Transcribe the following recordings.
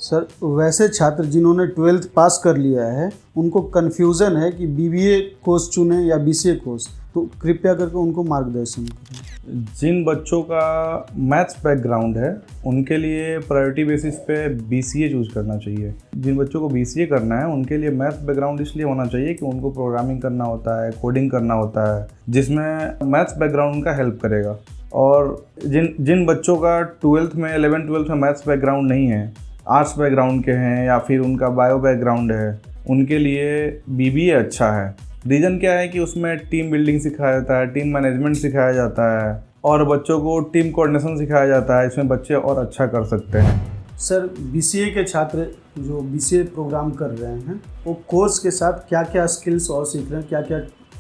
Sir वैसे छात्र जिन्होंने 12th पास कर लिया है उनको कन्फ्यूज़न है कि बीबीए कोर्स चुने या बीसीए कोर्स, तो कृपया करके उनको मार्गदर्शन करें। जिन बच्चों का मैथ्स बैकग्राउंड है उनके लिए प्रायोरिटी बेसिस पे बीसीए चूज़ करना चाहिए। जिन बच्चों को बीसीए करना है उनके लिए मैथ्स बैकग्राउंड इसलिए होना चाहिए कि उनको प्रोग्रामिंग करना होता है, कोडिंग करना होता है, जिसमें मैथ्स बैकग्राउंड उनका हेल्प करेगा। और जिन बच्चों का 12th में 11th 12th में मैथ्स बैकग्राउंड नहीं है, आर्ट्स बैकग्राउंड के हैं या फिर उनका बायो बैकग्राउंड है, उनके लिए बीबीए अच्छा है। रीज़न क्या है कि उसमें टीम बिल्डिंग सिखाया जाता है, टीम मैनेजमेंट सिखाया जाता है और बच्चों को टीम कोऑर्डिनेशन सिखाया जाता है। इसमें बच्चे और अच्छा कर सकते हैं। सर बीसीए के छात्र जो बीसीए प्रोग्राम कर रहे हैं वो कोर्स के साथ क्या क्या स्किल्स और सीख रहे हैं, क्या क्या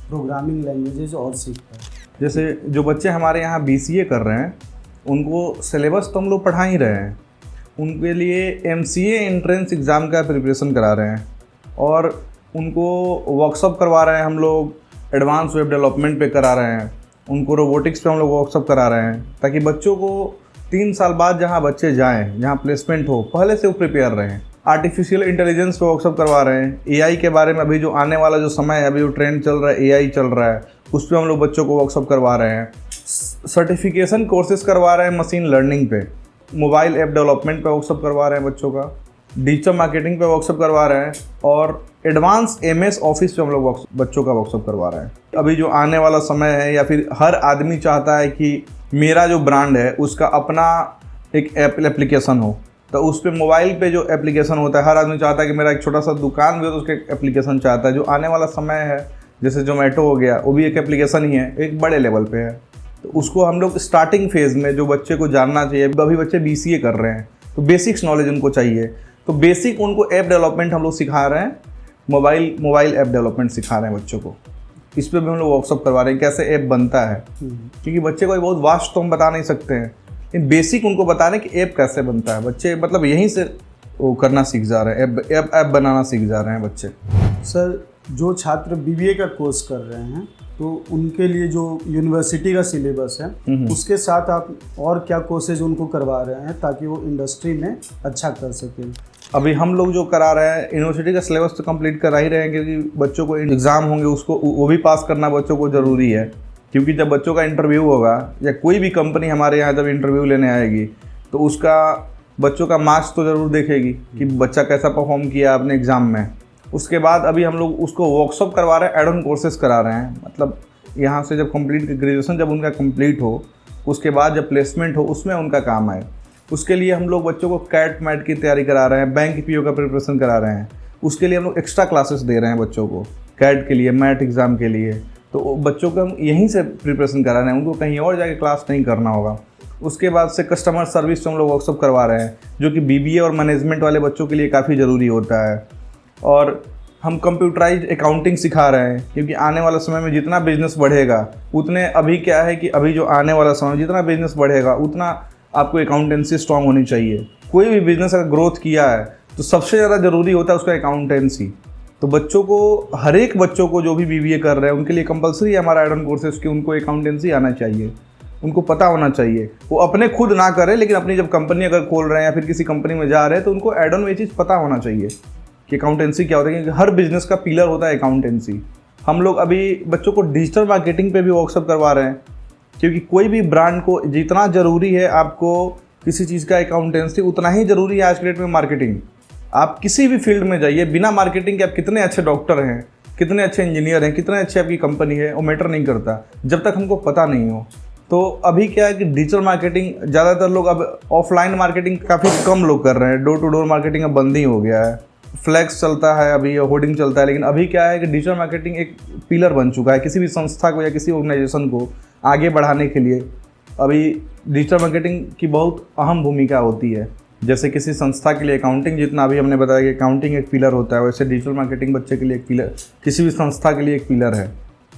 प्रोग्रामिंग लैंग्वेजेस और सीख रहे हैं? जैसे जो बच्चे हमारे यहाँ बीसीए कर रहे हैं उनको सिलेबस तो हम लोग पढ़ा ही रहे हैं, उनके लिए एमसीए एंट्रेंस एग्ज़ाम का प्रिपरेशन करा रहे हैं और उनको वर्कशॉप करवा रहे हैं। हम लोग एडवांस वेब डेवलपमेंट पे करा रहे हैं, उनको रोबोटिक्स पे हम लोग वर्कशॉप करा रहे हैं, ताकि बच्चों को 3 साल बाद जहाँ बच्चे जाएँ, जहाँ प्लेसमेंट हो, पहले से वो प्रिपेयर रहें। आर्टिफिशियल इंटेलिजेंस पे वर्कशॉप करवा रहे हैं। एआई के बारे में अभी जो आने वाला जो समय है, अभी जो ट्रेंड चल रहा है, एआई चल रहा है, उस पर हम लोग बच्चों को वर्कशॉप करवा रहे हैं। सर्टिफिकेशन कोर्सेज करवा रहे हैं मशीन लर्निंग पे, मोबाइल ऐप डेवलपमेंट पे वर्कशॉप करवा रहे हैं बच्चों का, डिजिटल मार्केटिंग पे वर्कशॉप करवा रहे हैं और एडवांस एमएस ऑफिस पे हम लोग बच्चों का वर्कशॉप करवा रहे हैं। अभी जो आने वाला समय है, या फिर हर आदमी चाहता है कि मेरा जो ब्रांड है उसका अपना एक एप्लीकेशन हो, तो उस पर मोबाइल पे जो एप्लीकेशन होता है, हर आदमी चाहता है कि मेरा एक छोटा सा दुकान भी हो तो उसका एप्लीकेशन चाहता है। जो आने वाला समय है, जैसे जोमेटो हो गया, वो भी एक एप्लीकेशन ही है, एक बड़े लेवल पे है। तो उसको हम लोग स्टार्टिंग फेज़ में जो बच्चे को जानना चाहिए, अभी बच्चे बीसीए कर रहे हैं तो बेसिक्स नॉलेज उनको चाहिए, तो बेसिक उनको ऐप डेवलपमेंट हम लोग सिखा रहे हैं, मोबाइल ऐप डेवलपमेंट सिखा रहे हैं बच्चों को। इस पर भी हम लोग वर्कशॉप करवा रहे हैं, कैसे ऐप बनता है, क्योंकि बच्चे को बहुत वास्ट तो हम बता नहीं सकते हैं, लेकिन बेसिक उनको बता रहे हैं कि ऐप कैसे बनता है। बच्चे मतलब यहीं से वो करना सीख जा रहे हैं, ऐप बनाना सीख जा रहे हैं बच्चे। सर जो छात्र बीबीए का कोर्स कर रहे हैं तो उनके लिए जो यूनिवर्सिटी का सिलेबस है उसके साथ आप और क्या कोर्सेज उनको करवा रहे हैं ताकि वो इंडस्ट्री में अच्छा कर सकें? अभी हम लोग जो करा रहे हैं, यूनिवर्सिटी का सिलेबस तो कंप्लीट करा ही रहे हैं, क्योंकि बच्चों को एग्ज़ाम होंगे उसको वो भी पास करना बच्चों को ज़रूरी है। क्योंकि जब बच्चों का इंटरव्यू होगा या कोई भी कंपनी हमारे यहाँ जब इंटरव्यू लेने आएगी तो उसका बच्चों का मार्क्स तो ज़रूर देखेगी कि बच्चा कैसा परफॉर्म किया अपने एग्ज़ाम में। उसके बाद अभी हम लोग उसको वर्कशॉप करवा रहे हैं, एड ऑन कोर्सेज करा रहे हैं। मतलब यहाँ से जब कंप्लीट ग्रेजुएशन जब उनका कंप्लीट हो, उसके बाद जब प्लेसमेंट हो, उसमें उनका काम आए, उसके लिए हम लोग बच्चों को कैट मैट की तैयारी करा रहे हैं, बैंक पीओ का प्रिपरेशन करा रहे हैं। उसके लिए हम लोग एक्स्ट्रा क्लासेस दे रहे हैं बच्चों को, कैट के लिए, मैट एग्ज़ाम के लिए। तो बच्चों को हम यहीं से प्रिपरेशन करा रहे हैं, उनको कहीं और जाके क्लास नहीं करना होगा। उसके बाद से कस्टमर सर्विस से हम लोग वर्कशॉप करवा रहे हैं, जो कि बीबीए और मैनेजमेंट वाले बच्चों के लिए काफ़ी ज़रूरी होता है। और हम कंप्यूटराइज अकाउंटिंग सिखा रहे हैं, क्योंकि आने वाला समय में जितना बिजनेस बढ़ेगा उतने, अभी क्या है कि अभी जो आने वाला समय जितना बिजनेस बढ़ेगा उतना आपको अकाउंटेंसी स्ट्रांग होनी चाहिए। कोई भी बिजनेस अगर ग्रोथ किया है तो सबसे ज़्यादा ज़रूरी होता है उसका अकाउंटेंसी। तो बच्चों को, हर एक बच्चों को जो भी बीबीए कर रहे हैं उनके लिए कंपलसरी है हमारा एड ऑन कोर्सेज कि उनको अकाउंटेंसी आना चाहिए, उनको पता होना चाहिए। वो अपने खुद ना करें, लेकिन अपनी जब कंपनी अगर खोल रहे हैं या फिर किसी कंपनी में जा रहे हैं तो उनको एड ऑन ये चीज़ पता होना चाहिए कि अकाउंटेंसी क्या होता है, क्योंकि हर बिजनेस का पिलर होता है अकाउंटेंसी। हम लोग अभी बच्चों को डिजिटल मार्केटिंग पे भी वर्कशॉप करवा रहे हैं, क्योंकि कोई भी ब्रांड को जितना ज़रूरी है आपको किसी चीज़ का अकाउंटेंसी, उतना ही ज़रूरी है आज के डेट में मार्केटिंग। आप किसी भी फील्ड में जाइए, बिना मार्केटिंग के आप कितने अच्छे डॉक्टर हैं, कितने अच्छे इंजीनियर हैं, कितने अच्छे आपकी कंपनी है, वो मैटर नहीं करता जब तक हमको पता नहीं हो। तो अभी क्या है कि डिजिटल मार्केटिंग ज़्यादातर लोग, अब ऑफलाइन मार्केटिंग काफ़ी कम लोग कर रहे हैं, डोर टू डोर मार्केटिंग अब बंद ही हो गया है। फ्लैक्स चलता है, अभी होर्डिंग चलता है, लेकिन अभी क्या है कि डिजिटल मार्केटिंग एक पिलर बन चुका है किसी भी संस्था को या किसी ऑर्गेनाइजेशन को आगे बढ़ाने के लिए। अभी डिजिटल मार्केटिंग की बहुत अहम भूमिका होती है। जैसे किसी संस्था के लिए अकाउंटिंग, जितना अभी हमने बताया कि अकाउंटिंग एक पिलर होता है, वैसे डिजिटल मार्केटिंग बच्चे के लिए एक पिलर, किसी भी संस्था के लिए एक पिलर है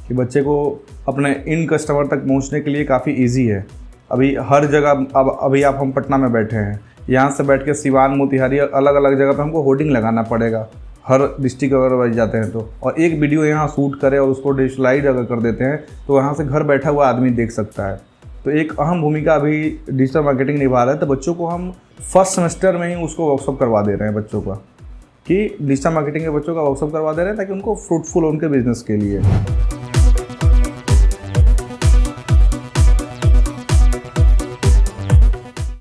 कि बच्चे को अपने इन कस्टमर तक पहुंचने के लिए काफ़ी इजी है। अभी हर जगह, अभी आप हम पटना में बैठे हैं, यहाँ से बैठ के सिवान, मोतिहारी, अलग अलग जगह पे हमको होर्डिंग लगाना पड़ेगा हर डिस्ट्रिक्ट अगर बच जाते हैं तो। और एक वीडियो यहाँ शूट करें और उसको डिजिटलाइज अगर कर देते हैं तो वहाँ से घर बैठा हुआ आदमी देख सकता है। तो एक अहम भूमिका अभी डिजिटल मार्केटिंग निभा रहा है। तो बच्चों को हम फर्स्ट सेमेस्टर में ही उसको वर्कशॉप करवा दे रहे हैं बच्चों का, कि डिजिटल मार्केटिंग के बच्चों का वर्कशॉप करवा दे रहे हैं ताकि उनको फ्रूटफुल हो उनके बिजनेस के लिए।